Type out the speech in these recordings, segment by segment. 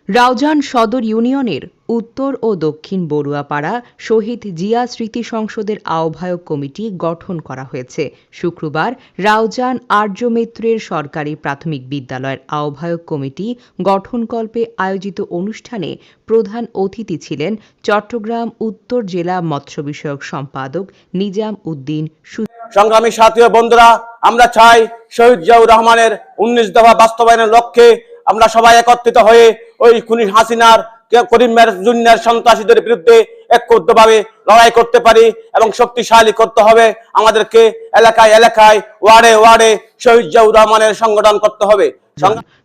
রাউজান সদর ইউনিয়নের উত্তর ও দক্ষিণ বড়ুয়াপাড়া শহীদ জিয়া স্মৃতি সংসদের আহ্বায়ক কমিটি গঠন করা হয়েছে। শুক্রবার রাউজান আর্য মিত্রের সরকারি প্রাথমিক বিদ্যালয়ের আহ্বায়ক কমিটি গঠনকল্পে আয়োজিত অনুষ্ঠানে প্রধান অতিথি ছিলেন চট্টগ্রাম উত্তর জেলা মৎস্য বিষয়ক সম্পাদক নিজাম উদ্দিন। সংগ্রামী সাথী ও বন্ধুরা, আমরা চাই শহীদ জিয়াউর রহমানের 19 দফা বাস্তবায়নের লক্ষ্যে আমরা সবাই একত্রিত হয়ে ওই খুনি হাসিনার করিম জুনিয়র সন্ত্রাসীদের বিরুদ্ধে ঐক্যবদ্ধভাবে লড়াই করতে পারি এবং শক্তিশালী করতে হবে। আমাদেরকে এলাকায় এলাকায় ওয়ার্ডে ওয়ার্ডে শহীদ জিয়াউর রহমানের সংগঠন করতে হবে।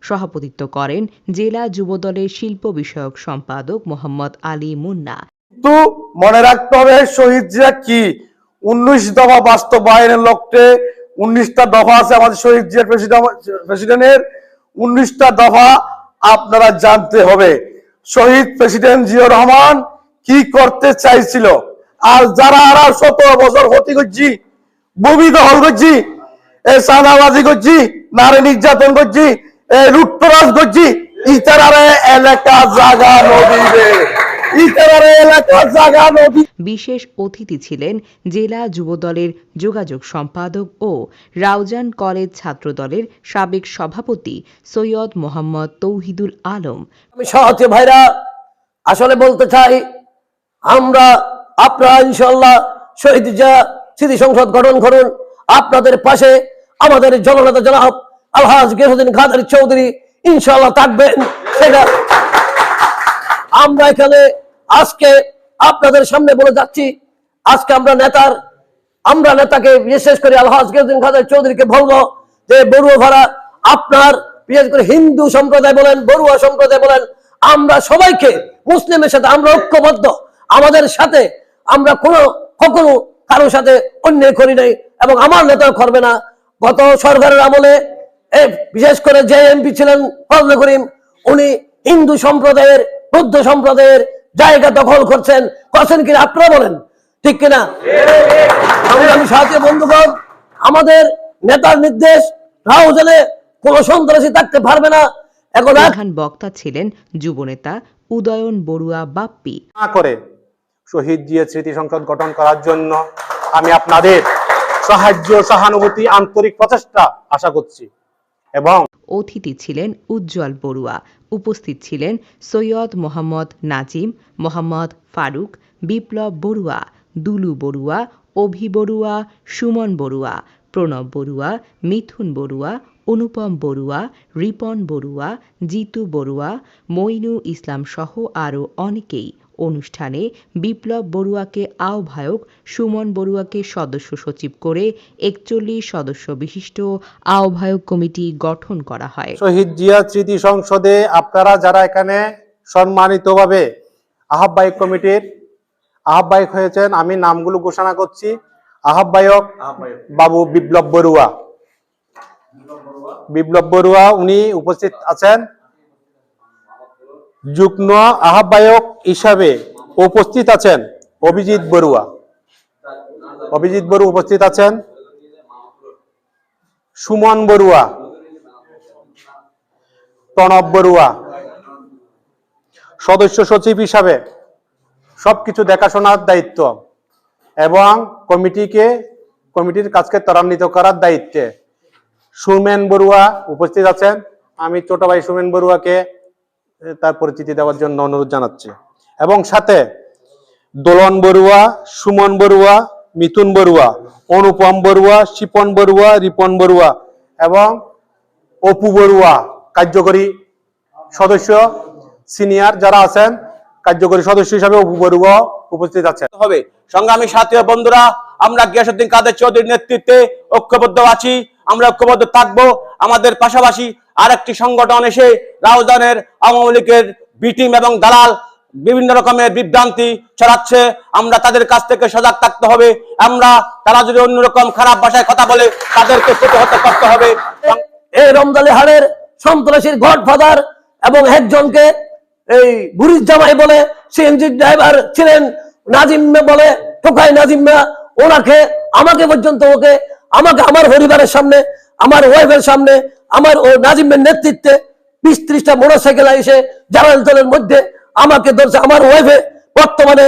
সভাপতিত্ব করেন জেলা যুবদলের শিল্প বিষয়ক সম্পাদক মোহাম্মদ আলী মুন্না। কিন্তু মনে রাখতে হবে শহীদ জিয়া কি 19 দফা বাস্তবায়নের লক্ষ্যে 19টা দফা আছে আমাদের শহীদ জিয়া প্রেসিডেন্টের। 19টা দফা আপনারা জানতে হবে শহীদ প্রেসিডেন্ট জিয়াউর রহমান কি করতে চাইছিল। আর যারা আর 17 বছর ক্ষতি করছি, ভূমি দখল করছি, চাঁদাবাজি করছি, নারী নির্যাতন করছি, লুটতরাজ করছি, ইতারারে এলাকা জাগা নদীরে বিশেষ অতিথি ছিলেন জেলা যুবদলের যোগাযোগ সম্পাদক ও রাউজান কলেজ ছাত্রদলের সাবেক সভাপতি সৈয়দ মোহাম্মদ তৌহিদুল আলম। আমি সাথী ভাইরা আসলে বলতে চাই, আপনারা ইনশাআল্লাহ শহীদ জিয়া স্মৃতি সংসদ গঠন করুন। আপনাদের পাশে আমাদের জননেতা জনাব আলহাজ গিয়াসউদ্দিন কাদের চৌধুরী ইনশাআল্লাহ থাকবেন। সেটা আমরা এখানে আজকে আপনাদের সামনে বলে যাচ্ছি। আজকে আমরা নেতাকে বিশেষ করে আলহাজ গিয়াসউদ্দিন কাদের চৌধুরীকে বলবো যে বড়ুয়া ভাড়া আপনার বিশেষ করে হিন্দু সম্প্রদায় বলেন, বড়ুয়া সম্প্রদায় বলেন, আমরা সবাইকে মুসলিমের সাথে আমরা ঐক্যবদ্ধ। আমাদের সাথে আমরা কখনো কারোর সাথে অন্যায় করি নাই এবং আমার নেতাও করবে না। গত সরকারের আমলে বিশেষ করে যে এমপি ছিলেন ফজলে করিম, উনি হিন্দু সম্প্রদায়ের বৌদ্ধ সম্প্রদায়ের জায়গা দখল করছেন কিনা আপনারা বলেন, ঠিক কিনা? আমি সাথী বন্ধুগণ, আমাদের নেতার নির্দেশ রাউজানে কোন সন্ত্রাসী থাকতে পারবে না। প্রধান বক্তা ছিলেন যুবনেতা উদয়ন বড়ুয়া বাপ্পি। করে শহীদ জিয়া স্মৃতি সংসদ গঠন করার জন্য আমি আপনাদের সাহায্য, সহানুভূতি, আন্তরিক প্রচেষ্টা আশা করছি। এবং অতিথি ছিলেন উজ্জ্বল বড়ুয়া। উপস্থিত ছিলেন সৈয়দ মোহাম্মদ নাজিম, মোহাম্মদ ফারুক, বিপ্লব বড়ুয়া, দুলু বড়ুয়া, অভি বড়ুয়া, সুমন বড়ুয়া, প্রণব বড়ুয়া, মিথুন বড়ুয়া, অনুপম বড়ুয়া, রিপন বড়ুয়া, জিতু বড়ুয়া, মইনু ইসলাম সহ আরও অনেকেই। অনুষ্ঠানে বিপ্লব বড়ুয়াকে আহ্বায়ক, সুমন বড়ুয়াকে সদস্য সচিব করে 41 সদস্য বিশিষ্ট আহ্বায়ক কমিটি গঠন করা হয়। শহীদ জিয়া স্মৃতি সংসদে আপনারা যারা এখানে সম্মানিতভাবে আহ্বায়ক কমিটির আহ্বায়ক হয়েছেন, আমি নামগুলো ঘোষণা করছি। আহ্বায়ক বাবু বিপ্লব বড়ুয়া উনি উপস্থিত আছেন। যুগ্ম আহ্বায়ক হিসাবে উপস্থিত আছেন অভিজিৎ বড়ুয়া উপস্থিত আছেন। সুমন বড়ুয়া, প্রণব বড়ুয়া সদস্য সচিব হিসাবে সবকিছু দেখাশোনার দায়িত্ব এবং কমিটির কাজকে ত্বরান্বিত করার দায়িত্বে সুমেন বড়ুয়া উপস্থিত আছেন। আমি ছোট ভাই সুমেন বড়ুয়াকে তার পরিচিতি দেওয়ার জন্য অনুরোধ জানাচ্ছি। এবং সাথে দোলন বড়ুয়া, সুমন বড়ুয়া, মিথুন বড়ুয়া, অনুপম বড়ুয়া, শিপন বড়ুয়া, রিপন বড়ুয়া এবং অপু বড়ুয়া কার্যকরী সদস্য, সিনিয়র যারা আছেন কার্যকরী সদস্য হিসাবে অপু বড়ুয়া উপস্থিত আছেন। হবে সংগ্রামী সাথী ও বন্ধুরা, আমরা গিয়াসউদ্দিন কাদের চৌধুরীর নেতৃত্বে ঐক্যবদ্ধ আছি, আমরা ঐক্যবদ্ধ থাকবো। আমাদের পাশাপাশি আরেকটি সংগঠন এসে রাউজানের আওয়ামী লীগের বি টিম এবং দালাল বিভিন্ন রকমের বিভ্রান্তি ছড়াচ্ছে, আমরা তাদের কাছ থেকে সজাগ থাকতে হবে। তারা যদি অন্যরকম খারাপ ভাষায় কথা বলে তাদেরকে প্রতিহত করতে হবে। এই রমজালি হাড়ের সন্ত্রাসীর গডফাদার এবং একজনকে এই বুড়ির জামাই বলে সিএনজি ড্রাইভার ছিলেন নাজিম বলে টোকাই নাজিম, ওনাকে আমাকে পর্যন্ত আমাকে আমার পরিবারের সামনে, আমার ওয়াইফের সামনে, আমার ও নাজিমের নেতৃত্বে 20-30টা মোটরসাইকেল এসে জালাল দলের মধ্যে আমাকে ধরছে, আমার ওয়াইফে বর্তমানে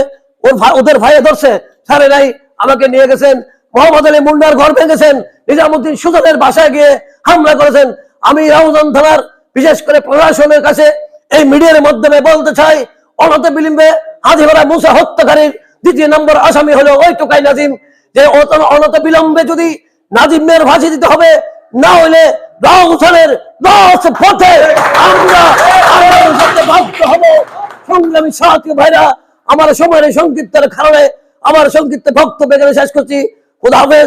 ওদের ভাইয়ে ধরছে, সারে নাই আমাকে নিয়ে গেছেন, মোহাম্মদ আলী মুন্নার ঘর ভেঙেছেন, নিজামুদ্দিন সুজনের বাসায় গিয়ে হামলা করেছেন। আমি রাউজান থানার বিশেষ করে প্রশাসনের কাছে এই মিডিয়ার মাধ্যমে বলতে চাই, অনতি বিলম্বে হাজিপাড়া মুসা হত্যাকারীর 2 নম্বর আসামি হলো ওই টোকাই নাজিম, যে অনতি বিলম্বে যদি নাজিমের ফাঁসি দিতে হবে, না হইলে রাউজানের পথে আমরা বাধ্য হব। সংগ্রামী সাথী ভাইরা, আমার সময়ের সংক্ষিপ্তের কারণে আমার সংক্ষিপ্ত বক্তব্য এখানে শেষ করছি। খোদা হাফেজ।